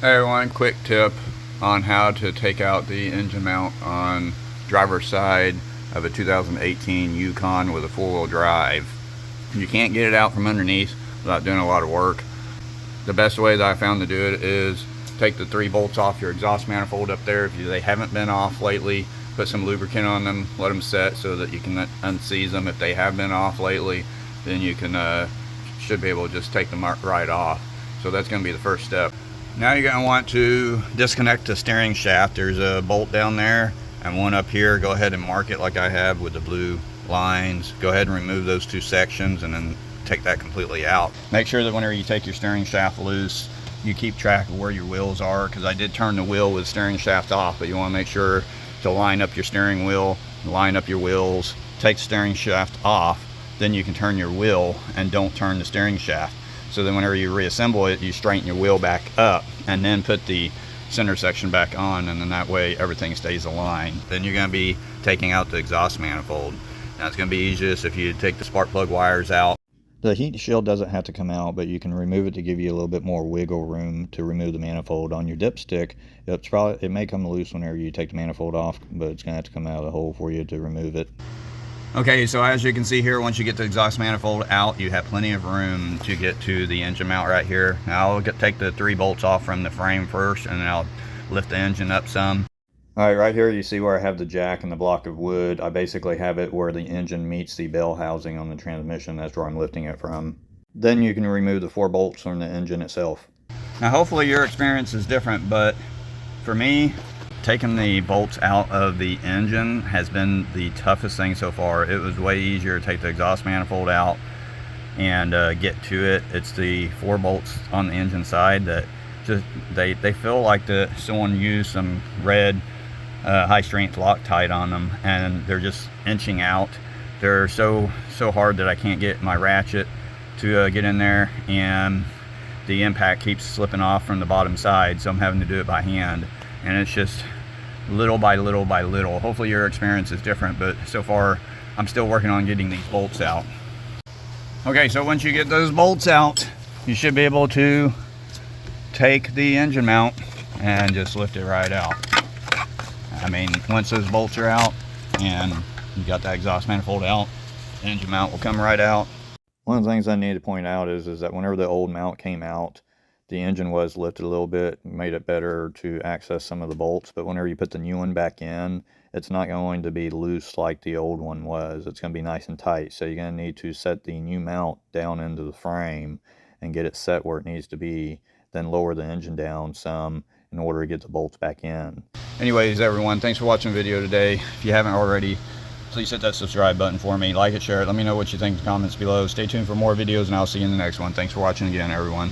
Hey everyone, quick tip on how to take out the engine mount on driver's side of a 2018 Yukon with a 4-wheel drive. You can't get it out from underneath without doing a lot of work. The best way that I found to do it is take the 3 bolts off your exhaust manifold up there. If they haven't been off lately, put some lubricant on them, let them set so that you can unseize them. If they have been off lately, then you can should be able to just take them right off. So that's going to be the first step. Now you're going to want to disconnect the steering shaft. There's a bolt down there and one up here. Go ahead and mark it like I have with the blue lines. Go ahead and remove those 2 sections and then take that completely out. Make sure that whenever you take your steering shaft loose, you keep track of where your wheels are, because I did turn the wheel with the steering shaft off, but you want to make sure to line up your steering wheel, line up your wheels, take the steering shaft off, then you can turn your wheel and don't turn the steering shaft. So then whenever you reassemble it, you straighten your wheel back up and then put the center section back on, and then that way everything stays aligned. Then you're going to be taking out the exhaust manifold. Now it's going to be easiest if you take the spark plug wires out. The heat shield doesn't have to come out, but you can remove it to give you a little bit more wiggle room to remove the manifold. On your dipstick, it may come loose whenever you take the manifold off, but it's going to have to come out of the hole for you to remove it. Okay, so as you can see here, once you get the exhaust manifold out, you have plenty of room to get to the engine mount right here. Now I'll take the 3 bolts off from the frame first, and then I'll lift the engine up some. All right, right here you see where I have the jack and the block of wood. I basically have it where the engine meets the bell housing on the transmission. That's where I'm lifting it from. Then you can remove the 4 bolts from the engine itself. Now hopefully your experience is different, but for me, taking the bolts out of the engine has been the toughest thing so far. It was way easier to take the exhaust manifold out and get to it. It's the 4 bolts on the engine side that just they feel like someone used some red high strength Loctite on them, and they're just inching out. They're so hard that I can't get my ratchet to get in there, and the impact keeps slipping off from the bottom side, so I'm having to do it by hand, and it's just little by little by little. Hopefully your experience is different, but so far I'm still working on getting these bolts out. Okay, so once you get those bolts out, you should be able to take the engine mount and just lift it right out. I mean, once those bolts are out and you got that exhaust manifold out, the engine mount will come right out. One of the things I need to point out is that whenever the old mount came out, the engine was lifted a little bit, made it better to access some of the bolts, but whenever you put the new one back in, it's not going to be loose like the old one was. It's going to be nice and tight, so you're going to need to set the new mount down into the frame and get it set where it needs to be, then lower the engine down some in order to get the bolts back in. Anyways, everyone, thanks for watching the video today. If you haven't already, please hit that subscribe button for me. Like it, share it. Let me know what you think in the comments below. Stay tuned for more videos, and I'll see you in the next one. Thanks for watching again, everyone.